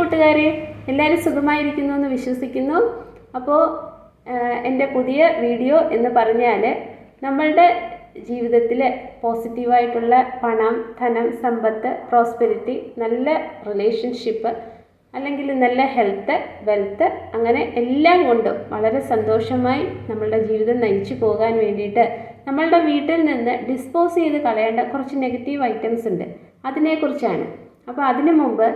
കൂട്ടുകാരെ, എല്ലാവരും സുഖമായിരിക്കുന്നു എന്ന് വിശ്വസിക്കുന്നു. അപ്പോൾ എൻ്റെ പുതിയ വീഡിയോ എന്ന് പറഞ്ഞാൽ നമ്മളുടെ ജീവിതത്തിൽ പോസിറ്റീവായിട്ടുള്ള പണം, ധനം, സമ്പത്ത്, പ്രോസ്പെരിറ്റി, നല്ല റിലേഷൻഷിപ്പ്, അല്ലെങ്കിൽ നല്ല ഹെൽത്ത്, വെൽത്ത്, അങ്ങനെ എല്ലാം കൊണ്ടും വളരെ സന്തോഷമായി നമ്മളുടെ ജീവിതം നയിച്ചു പോകാൻ വേണ്ടിയിട്ട് നമ്മളുടെ വീട്ടിൽ നിന്ന് ഡിസ്പോസ് ചെയ്ത് കളയേണ്ട കുറച്ച് നെഗറ്റീവ് ഐറ്റംസ് ഉണ്ട്. അതിനെക്കുറിച്ചാണ്. അപ്പോൾ അതിനു മുമ്പ്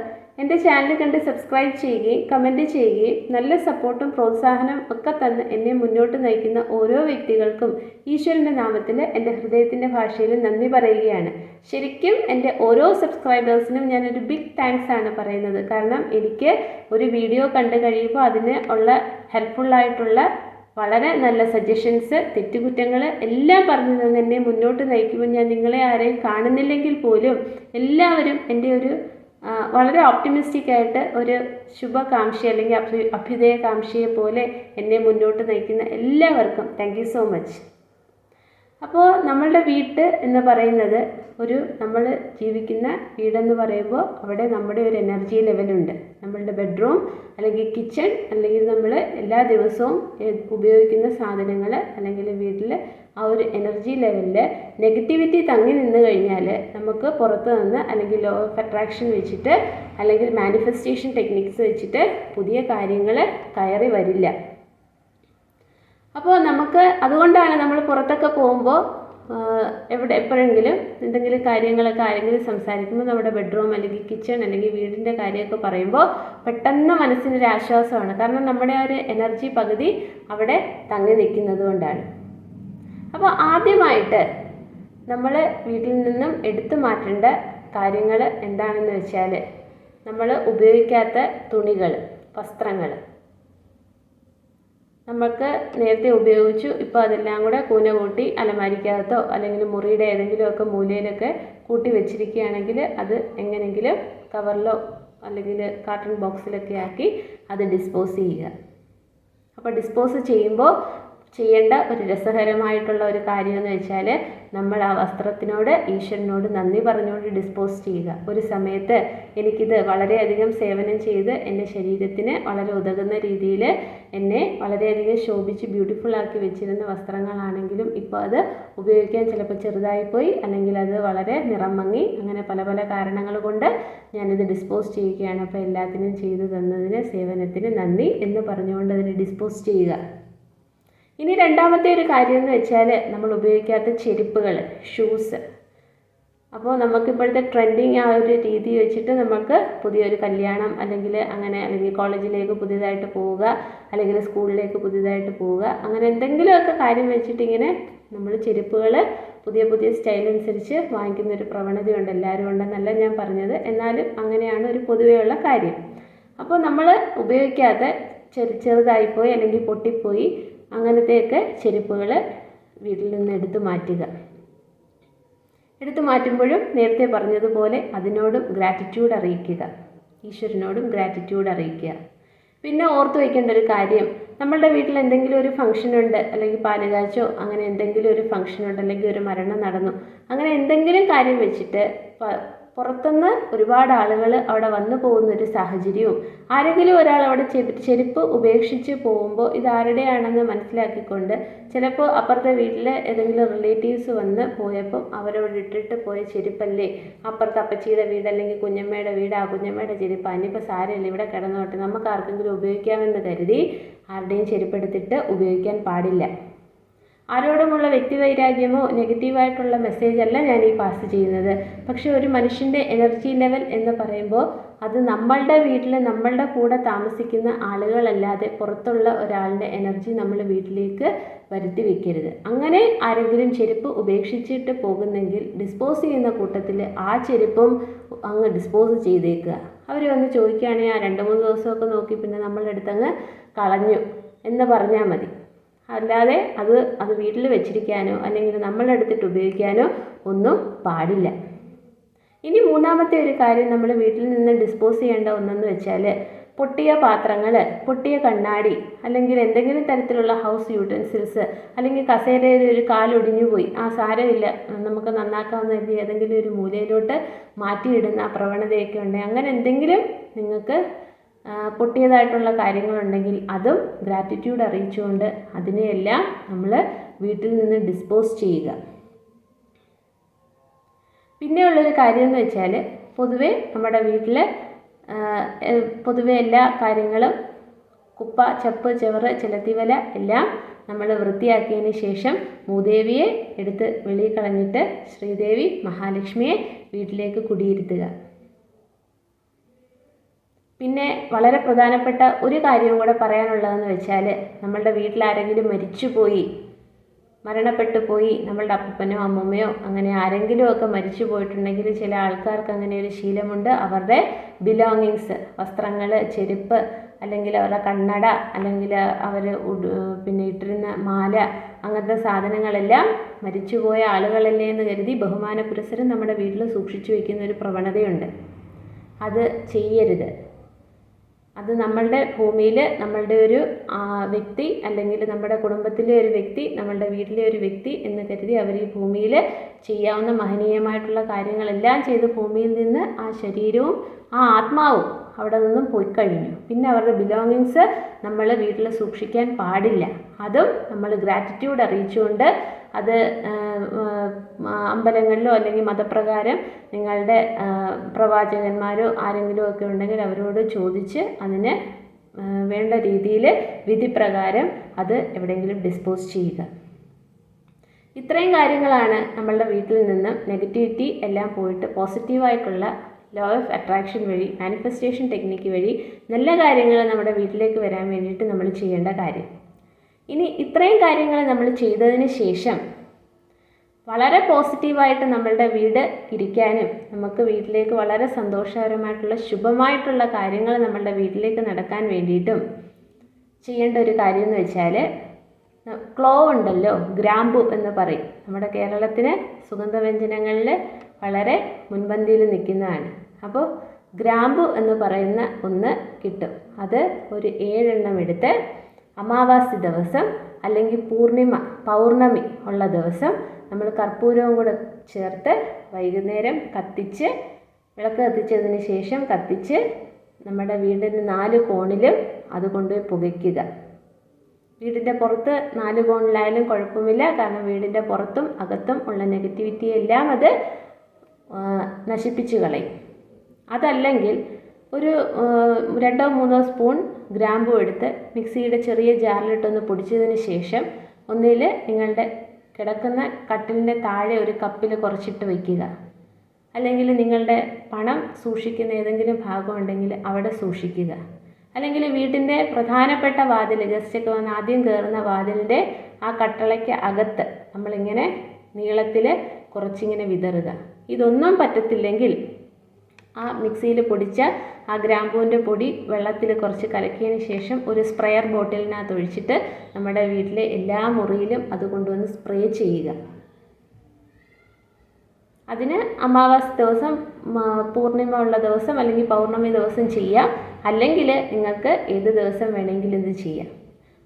എൻ്റെ ചാനൽ കണ്ട് സബ്സ്ക്രൈബ് ചെയ്യുകയും കമൻറ്റ് ചെയ്യുകയും നല്ല സപ്പോർട്ടും പ്രോത്സാഹനം ഒക്കെ തന്ന് എന്നെ മുന്നോട്ട് നയിക്കുന്ന ഓരോ വ്യക്തികൾക്കും ഈശ്വരൻ്റെ നാമത്തിൽ എൻ്റെ ഹൃദയത്തിൻ്റെ ഭാഷയിൽ നന്ദി പറയുകയാണ്. ശരിക്കും എൻ്റെ ഓരോ സബ്സ്ക്രൈബേഴ്സിനും ഞാനൊരു ബിഗ് താങ്ക്സ് ആണ് പറയുന്നത്. കാരണം എനിക്ക് ഒരു വീഡിയോ കണ്ടു കഴിയുമ്പോൾ അതിന് ഉള്ള ഹെൽപ്ഫുള്ളായിട്ടുള്ള വളരെ നല്ല സജഷൻസ്, തെറ്റുകുറ്റങ്ങൾ എല്ലാം പറഞ്ഞു തന്നെ എന്നെ മുന്നോട്ട് നയിക്കുമ്പോൾ ഞാൻ നിങ്ങളെ ആരെയും കാണുന്നില്ലെങ്കിൽ പോലും എല്ലാവരും എൻ്റെ ഒരു വളരെ ഓപ്റ്റിമിസ്റ്റിക് ആയിട്ട് ഒരു ശുഭകാംക്ഷി അല്ലെങ്കിൽ അഭ്യുദയകാംക്ഷിയെ പോലെ എന്നെ മുന്നോട്ട് നയിക്കുന്ന എല്ലാവർക്കും താങ്ക് യു സോ മച്ച്. അപ്പോൾ നമ്മളുടെ വീട് എന്ന് പറയുന്നത് നമ്മൾ ജീവിക്കുന്ന വീടെന്ന് പറയുമ്പോൾ അവിടെ നമ്മുടെ ഒരു എനർജി ലെവലുണ്ട്. നമ്മളുടെ ബെഡ്റൂം അല്ലെങ്കിൽ കിച്ചൺ, അല്ലെങ്കിൽ നമ്മൾ എല്ലാ ദിവസവും ഉപയോഗിക്കുന്ന സാധനങ്ങൾ, അല്ലെങ്കിൽ വീട്ടിൽ ആ ഒരു എനർജി ലെവലിൽ നെഗറ്റിവിറ്റി തങ്ങി നിന്ന് കഴിഞ്ഞാൽ നമുക്ക് പുറത്ത് നിന്ന് അല്ലെങ്കിൽ ലോ ഓഫ് അട്രാക്ഷൻ വെച്ചിട്ട് അല്ലെങ്കിൽ മാനിഫെസ്റ്റേഷൻ ടെക്നിക്സ് വെച്ചിട്ട് പുതിയ കാര്യങ്ങൾ കയറി വരില്ല. അപ്പോൾ അതുകൊണ്ടാണ് നമ്മൾ പുറത്തൊക്കെ പോകുമ്പോൾ എപ്പോഴെങ്കിലും എന്തെങ്കിലും കാര്യങ്ങളൊക്കെ ആരെങ്കിലും സംസാരിക്കുമ്പോൾ നമ്മുടെ ബെഡ്റൂം അല്ലെങ്കിൽ കിച്ചൺ അല്ലെങ്കിൽ വീടിൻ്റെ കാര്യമൊക്കെ പറയുമ്പോൾ പെട്ടെന്ന് മനസ്സിനൊരു ആശ്വാസമാണ്. കാരണം നമ്മുടെ ആ ഒരു എനർജി പകുതി അവിടെ തങ്ങി നിൽക്കുന്നത് കൊണ്ടാണ്. അപ്പോൾ ആദ്യമായിട്ട് നമ്മൾ വീട്ടിൽ നിന്നും എടുത്തു മാറ്റേണ്ട കാര്യങ്ങൾ എന്താണെന്ന് വെച്ചാൽ നമ്മൾ ഉപയോഗിക്കാത്ത തുണികൾ, വസ്ത്രങ്ങൾ. നമുക്ക് നേരത്തെ ഉപയോഗിച്ചു, ഇപ്പോൾ അതെല്ലാം കൂടെ കൂന കൂട്ടി അലമാരിക്കകത്തോ അല്ലെങ്കിൽ മുറിയുടെ ഏതെങ്കിലുമൊക്കെ മൂലയിലൊക്കെ കൂട്ടി വെച്ചിരിക്കുകയാണെങ്കിൽ അത് എങ്ങനെയെങ്കിലും കവറിലോ അല്ലെങ്കിൽ കാർട്ടൺ ബോക്സിലൊക്കെ ആക്കി അത് ഡിസ്പോസ് ചെയ്യുക. അപ്പോൾ ഡിസ്പോസ് ചെയ്യുമ്പോൾ ചെയ്യേണ്ട ഒരു രസകരമായിട്ടുള്ള ഒരു കാര്യമെന്ന് വെച്ചാൽ നമ്മൾ ആ വസ്ത്രത്തിനോട് ഈശ്വരനോട് നന്ദി പറഞ്ഞുകൊണ്ട് ഡിസ്പോസ് ചെയ്യുക. ഒരു സമയത്ത് എനിക്കിത് വളരെയധികം സേവനം ചെയ്ത് എൻ്റെ ശരീരത്തിന് വളരെ ഉതകുന്ന രീതിയിൽ എന്നെ വളരെയധികം ശോഭിച്ച് ബ്യൂട്ടിഫുൾ ആക്കി വെച്ചിരുന്ന വസ്ത്രങ്ങളാണെങ്കിലും ഇപ്പോൾ അത് ഉപയോഗിക്കാൻ ചിലപ്പോൾ ചെറുതായിപ്പോയി, അല്ലെങ്കിൽ അത് വളരെ നിറം മങ്ങി, അങ്ങനെ പല പല കാരണങ്ങൾ കൊണ്ട് ഞാനിത് ഡിസ്പോസ് ചെയ്യുകയാണ്. അപ്പോൾ എല്ലാത്തിനും ചെയ്തു തന്നതിന്, സേവനത്തിന് നന്ദി എന്ന് പറഞ്ഞുകൊണ്ട് അതിനെ ഡിസ്പോസ് ചെയ്യുക. ഇനി രണ്ടാമത്തെ ഒരു കാര്യം എന്ന് വെച്ചാൽ നമ്മൾ ഉപയോഗിക്കാത്ത ചെരുപ്പുകൾ, ഷൂസ്. അപ്പോൾ നമുക്കിപ്പോഴത്തെ ട്രെൻഡിങ് ആ ഒരു രീതി വെച്ചിട്ട് നമുക്ക് പുതിയൊരു കല്യാണം അല്ലെങ്കിൽ കോളേജിലേക്ക് പുതിയതായിട്ട് പോവുക, അല്ലെങ്കിൽ സ്കൂളിലേക്ക് പുതിയതായിട്ട് പോവുക, അങ്ങനെ എന്തെങ്കിലുമൊക്കെ കാര്യം വെച്ചിട്ട് ഇങ്ങനെ നമ്മൾ ചെരുപ്പുകൾ പുതിയ പുതിയ സ്റ്റൈൽ അനുസരിച്ച് വാങ്ങിക്കുന്നൊരു പ്രവണതയുണ്ട്. എല്ലാവരും ഉണ്ടെന്നല്ല ഞാൻ പറഞ്ഞത്, എന്നാലും അങ്ങനെയാണ് ഒരു പൊതുവെയുള്ള കാര്യം. അപ്പോൾ നമ്മൾ ഉപയോഗിക്കാതെ ചെറുതായിപ്പോയി അല്ലെങ്കിൽ പൊട്ടിപ്പോയി അങ്ങനത്തെയൊക്കെ ചെരുപ്പുകൾ വീട്ടിൽ നിന്ന് എടുത്തു മാറ്റുക. എടുത്തു മാറ്റുമ്പോഴും നേരത്തെ പറഞ്ഞതുപോലെ അതിനോടും ഗ്രാറ്റിറ്റ്യൂഡ് അറിയിക്കുക, ഈശ്വരനോടും ഗ്രാറ്റിറ്റ്യൂഡ് അറിയിക്കുക. പിന്നെ ഓർത്ത് വയ്ക്കേണ്ട ഒരു കാര്യം, നമ്മളുടെ വീട്ടിൽ എന്തെങ്കിലും ഒരു ഫംഗ്ഷനുണ്ട്, അല്ലെങ്കിൽ പാലുകാച്ചോ അങ്ങനെ എന്തെങ്കിലും ഒരു ഫംഗ്ഷനുണ്ട്, അല്ലെങ്കിൽ ഒരു മരണം നടന്നു, അങ്ങനെ എന്തെങ്കിലും കാര്യം വെച്ചിട്ട് പുറത്തുനിന്ന് ഒരുപാട് ആളുകൾ അവിടെ വന്നു പോകുന്നൊരു സാഹചര്യവും, ആരെങ്കിലും ഒരാൾ അവിടെ ചെരുപ്പ് ഉപേക്ഷിച്ച് പോകുമ്പോൾ ഇതാരുടെയാണെന്ന് മനസ്സിലാക്കിക്കൊണ്ട് ചിലപ്പോൾ അപ്പുറത്തെ വീട്ടിൽ ഏതെങ്കിലും റിലേറ്റീവ്സ് വന്ന് പോയപ്പോൾ അവരോട് ഇട്ടിട്ട് പോയ ചെരുപ്പല്ലേ, അപ്പുറത്തെ അപ്പച്ചിയുടെ വീട് അല്ലെങ്കിൽ കുഞ്ഞമ്മയുടെ വീട്, ആ കുഞ്ഞമ്മയുടെ ചെരുപ്പ് അതിനിപ്പോൾ സാരമില്ല ഇവിടെ കിടന്നോട്ടെ, നമുക്ക് ആർക്കെങ്കിലും ഉപയോഗിക്കാമെന്ന് കരുതി ആരുടെയും ചെരുപ്പെടുത്തിട്ട് ഉപയോഗിക്കാൻ പാടില്ല. ആരോടുമുള്ള വ്യക്തിവൈരാഗ്യമോ നെഗറ്റീവായിട്ടുള്ള മെസ്സേജല്ല ഞാൻ ഈ പാസ് ചെയ്യുന്നത്. പക്ഷേ ഒരു മനുഷ്യൻ്റെ എനർജി ലെവൽ എന്ന് പറയുമ്പോൾ അത് നമ്മളുടെ വീട്ടിൽ നമ്മളുടെ കൂടെ താമസിക്കുന്ന ആളുകളല്ലാതെ പുറത്തുള്ള ഒരാളുടെ എനർജി നമ്മൾ വീട്ടിലേക്ക് വരുത്തി വെക്കരുത്. അങ്ങനെ ആരെങ്കിലും ചെരുപ്പ് ഉപേക്ഷിച്ചിട്ട് പോകുന്നെങ്കിൽ ഡിസ്പോസ് ചെയ്യുന്ന കൂട്ടത്തിൽ ആ ചെരുപ്പും അങ്ങ് ഡിസ്പോസ് ചെയ്തേക്കുക. അവർ വന്ന് ചോദിക്കുകയാണെങ്കിൽ ആ 2-3 ദിവസമൊക്കെ നോക്കി പിന്നെ നമ്മളുടെ അടുത്തങ്ങ് കളഞ്ഞു എന്ന് പറഞ്ഞാൽ മതി. അല്ലാതെ അത് വീട്ടിൽ വെച്ചിരിക്കാനോ അല്ലെങ്കിൽ നമ്മളെടുത്തിട്ട് ഉപയോഗിക്കാനോ ഒന്നും പാടില്ല. ഇനി മൂന്നാമത്തെ ഒരു കാര്യം നമ്മൾ വീട്ടിൽ നിന്ന് ഡിസ്പോസ് ചെയ്യേണ്ട ഒന്നെന്ന് വെച്ചാൽ പൊട്ടിയ പാത്രങ്ങൾ, പൊട്ടിയ കണ്ണാടി, അല്ലെങ്കിൽ എന്തെങ്കിലും തരത്തിലുള്ള ഹൗസ് യൂട്ടൻസിൽസ്, അല്ലെങ്കിൽ കസേരയിൽ ഒരു കാലൊടിഞ്ഞു പോയി, ആ സാരമില്ല നമുക്ക് നന്നാക്കാവുന്ന രീതി ഏതെങ്കിലും ഒരു മൂലയിലോട്ട് മാറ്റിയിടുന്ന ആ പ്രവണതയൊക്കെ ഉണ്ട്. അങ്ങനെ എന്തെങ്കിലും നിങ്ങൾക്ക് പൊട്ടിയതായിട്ടുള്ള കാര്യങ്ങളുണ്ടെങ്കിൽ അതും ഗ്രാറ്റിറ്റ്യൂഡ് അറിയിച്ചുകൊണ്ട് അതിനെയെല്ലാം നമ്മൾ വീട്ടിൽ നിന്ന് ഡിസ്പോസ് ചെയ്യുക. പിന്നെയുള്ളൊരു കാര്യം എന്ന് വെച്ചാൽ പൊതുവെ നമ്മുടെ വീട്ടിൽ പൊതുവെ എല്ലാ കാര്യങ്ങളും കുപ്പ, ചപ്പ്, ചവറ്, ചിലത്തിവല എല്ലാം നമ്മൾ വൃത്തിയാക്കിയതിന് ശേഷം മൂദേവിയെ എടുത്ത് വെളിയിൽ കളഞ്ഞിട്ട് ശ്രീദേവി മഹാലക്ഷ്മിയെ വീട്ടിലേക്ക് കുടിയിരുത്തുക. പിന്നെ വളരെ പ്രധാനപ്പെട്ട ഒരു കാര്യവും കൂടെ പറയാനുള്ളതെന്ന് വെച്ചാൽ നമ്മളുടെ വീട്ടിലാരെങ്കിലും മരണപ്പെട്ടു പോയി, നമ്മളുടെ അപ്പൂപ്പനോ അമ്മൂമ്മയോ അങ്ങനെ ആരെങ്കിലും ഒക്കെ മരിച്ചു പോയിട്ടുണ്ടെങ്കിൽ ചില ആൾക്കാർക്ക് അങ്ങനെ ഒരു ശീലമുണ്ട്. അവരുടെ ബിലോങ്ങിങ്സ്, വസ്ത്രങ്ങൾ, ചെരുപ്പ്, അല്ലെങ്കിൽ അവരുടെ കണ്ണട, അല്ലെങ്കിൽ അവർ പിന്നെ ഇട്ടിരുന്ന മാല, അങ്ങനത്തെ സാധനങ്ങളെല്ലാം മരിച്ചുപോയ ആളുകളല്ലേ എന്ന് കരുതി ബഹുമാന പുരസ്സരം നമ്മുടെ വീട്ടിൽ സൂക്ഷിച്ചു വയ്ക്കുന്ന ഒരു പ്രവണതയുണ്ട്. അത് ചെയ്യരുത്. അത് നമ്മളുടെ ഭൂമിയിൽ നമ്മളുടെ ഒരു വ്യക്തി, അല്ലെങ്കിൽ നമ്മുടെ കുടുംബത്തിലെ ഒരു വ്യക്തി, നമ്മളുടെ വീട്ടിലെ ഒരു വ്യക്തി എന്ന് കരുതി അവർ ഈ ഭൂമിയിൽ ചെയ്യാവുന്ന മഹനീയമായിട്ടുള്ള കാര്യങ്ങളെല്ലാം ചെയ്ത് ഭൂമിയിൽ നിന്ന് ആ ശരീരവും ആ ആത്മാവും അവിടെ നിന്നും പോയി കഴിഞ്ഞു. പിന്നെ അവരുടെ ബിലോങ്ങിങ്സ് നമ്മൾ വീട്ടിൽ സൂക്ഷിക്കാൻ പാടില്ല. അതും നമ്മൾ ഗ്രാറ്റിറ്റ്യൂഡ് അറിയിച്ചുകൊണ്ട് അത് അമ്പലങ്ങളിലോ അല്ലെങ്കിൽ മതപ്രകാരം നിങ്ങളുടെ പ്രവാചകന്മാരോ ആരെങ്കിലും ഒക്കെ ഉണ്ടെങ്കിൽ അവരോട് ചോദിച്ച് അതിന് വേണ്ട രീതിയിൽ വിധിപ്രകാരം അത് എവിടെയെങ്കിലും ഡിസ്പോസ് ചെയ്യുക. ഇത്രയും കാര്യങ്ങളാണ് നമ്മളുടെ വീട്ടിൽ നിന്നും നെഗറ്റിവിറ്റി എല്ലാം പോയിട്ട് പോസിറ്റീവായിട്ടുള്ള ലോ ഓഫ് അട്രാക്ഷൻ വഴി, മാനിഫെസ്റ്റേഷൻ ടെക്നിക്ക് വഴി നല്ല കാര്യങ്ങൾ നമ്മുടെ വീട്ടിലേക്ക് വരാൻ വേണ്ടിയിട്ട് നമ്മൾ ചെയ്യേണ്ട കാര്യം. ഇനി ഇത്രയും കാര്യങ്ങൾ നമ്മൾ ചെയ്തതിന് ശേഷം വളരെ പോസിറ്റീവായിട്ട് നമ്മളുടെ വീട് ഇരിക്കാനും നമുക്ക് വീട്ടിലേക്ക് വളരെ സന്തോഷകരമായിട്ടുള്ള ശുഭമായിട്ടുള്ള കാര്യങ്ങൾ നമ്മളുടെ വീട്ടിലേക്ക് നടക്കാൻ വേണ്ടിയിട്ടും ചെയ്യേണ്ട ഒരു കാര്യം എന്ന് വെച്ചാൽ ക്ലോവ് ഉണ്ടല്ലോ, ഗ്രാമ്പു എന്ന് പറയും. നമ്മുടെ കേരളത്തിന് സുഗന്ധവ്യഞ്ജനങ്ങളിൽ വളരെ മുൻപന്തിയിൽ നിൽക്കുന്നതാണ്. അപ്പോൾ ഗ്രാമ്പു എന്ന് പറയുന്ന ഒന്ന് കിട്ടും. അത് ഒരു 7 എണ്ണം എടുത്ത് അമാവാസി ദിവസം അല്ലെങ്കിൽ പൗർണമി ഉള്ള ദിവസം നമ്മൾ കർപ്പൂരവും കൂടെ ചേർത്ത് വൈകുന്നേരം കത്തിച്ച്, വിളക്ക് കത്തിച്ചതിന് ശേഷം കത്തിച്ച് നമ്മുടെ വീടിന് 4 കോണിലും അത് കൊണ്ടുപോയി പുകയ്ക്കുക. വീടിൻ്റെ പുറത്ത് 4 കോണിലായാലും കുഴപ്പമില്ല. കാരണം വീടിൻ്റെ പുറത്തും അകത്തും ഉള്ള നെഗറ്റിവിറ്റി എല്ലാം അത് നശിപ്പിച്ച് കളയും. അതല്ലെങ്കിൽ ഒരു 2-3 സ്പൂൺ ഗ്രാമ്പൂ എടുത്ത് മിക്സിയുടെ ചെറിയ ജാറിലിട്ടൊന്ന് പൊടിച്ചതിന് ശേഷം ഒന്നിൽ നിങ്ങളുടെ കിടക്കുന്ന കട്ടിലിൻ്റെ താഴെ ഒരു കപ്പിൽ കുറച്ചിട്ട് വയ്ക്കുക. അല്ലെങ്കിൽ നിങ്ങളുടെ പണം സൂക്ഷിക്കുന്ന ഏതെങ്കിലും ഭാഗം ഉണ്ടെങ്കിൽ അവിടെ സൂക്ഷിക്കുക. അല്ലെങ്കിൽ വീട്ടിൻ്റെ പ്രധാനപ്പെട്ട വാതിൽ, ഗസ്റ്റൊക്കെ വന്ന് ആദ്യം കയറുന്ന വാതിലിൻ്റെ ആ കട്ടളയ്ക്ക് അകത്ത് നമ്മളിങ്ങനെ നീളത്തിൽ കുറച്ചിങ്ങനെ വിതറുക. ഇതൊന്നും പറ്റത്തില്ലെങ്കിൽ ആ മിക്സിയിൽ പൊടിച്ച ആ ഗ്രാമ്പൂവിൻ്റെ പൊടി വെള്ളത്തിൽ കുറച്ച് കലക്കിയതിന് ശേഷം ഒരു സ്പ്രെയർ ബോട്ടിലിനകത്ത് ഒഴിച്ചിട്ട് നമ്മുടെ വീട്ടിലെ എല്ലാ മുറിയിലും അത് കൊണ്ടുവന്ന് സ്പ്രേ ചെയ്യുക. അതിന് അമാവാസി ദിവസം, പൂർണിമ ഉള്ള ദിവസം അല്ലെങ്കിൽ പൗർണമി ദിവസം ചെയ്യാം. അല്ലെങ്കിൽ നിങ്ങൾക്ക് ഏത് ദിവസം വേണമെങ്കിലും ഇത് ചെയ്യാം.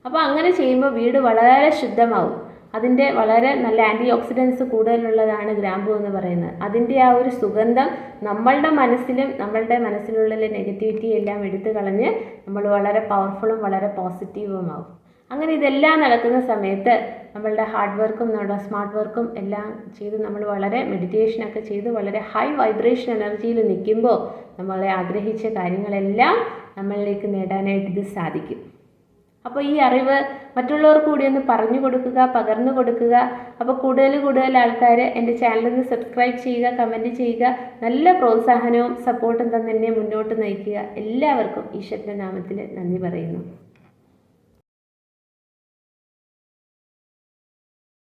അപ്പോൾ അങ്ങനെ ചെയ്യുമ്പോൾ വീട് വളരെ ശുദ്ധമാവും. അതിൻ്റെ വളരെ നല്ല ആൻറ്റി ഓക്സിഡൻസ് കൂടുതലുള്ളതാണ് ഗ്രാമ്പൂ എന്ന് പറയുന്നത്. അതിൻ്റെ ആ ഒരു സുഗന്ധം നമ്മളുടെ മനസ്സിലും നമ്മളുടെ മനസ്സിലുള്ള നെഗറ്റിവിറ്റി എല്ലാം എടുത്തു കളഞ്ഞ് നമ്മൾ വളരെ പവർഫുള്ളും വളരെ പോസിറ്റീവുമാവും. അങ്ങനെ ഇതെല്ലാം നടക്കുന്ന സമയത്ത് നമ്മളുടെ ഹാർഡ് വർക്കും നമ്മുടെ സ്മാർട്ട് വർക്കും എല്ലാം ചെയ്ത് നമ്മൾ വളരെ മെഡിറ്റേഷനൊക്കെ ചെയ്ത് വളരെ ഹൈ വൈബ്രേഷൻ എനർജിയിൽ നിൽക്കുമ്പോൾ നമ്മളെ ആഗ്രഹിച്ച കാര്യങ്ങളെല്ലാം നമ്മളിലേക്ക് നേടാനായിട്ട് ഇത് സാധിക്കും. അപ്പോൾ ഈ അറിവ് മറ്റുള്ളവർക്ക് കൂടി ഒന്ന് പറഞ്ഞു കൊടുക്കുക, പകർന്നു കൊടുക്കുക. അപ്പോൾ കൂടുതൽ ആൾക്കാർ എൻ്റെ ചാനലിൽ സബ്സ്ക്രൈബ് ചെയ്യുക, കമൻറ്റ് ചെയ്യുക. നല്ല പ്രോത്സാഹനവും സപ്പോർട്ടും തന്നെ എന്നെ മുന്നോട്ട് നയിക്കുക. എല്ലാവർക്കും ഈശ്വരൻ്റെ നാമത്തിൽ നന്ദി പറയുന്നു.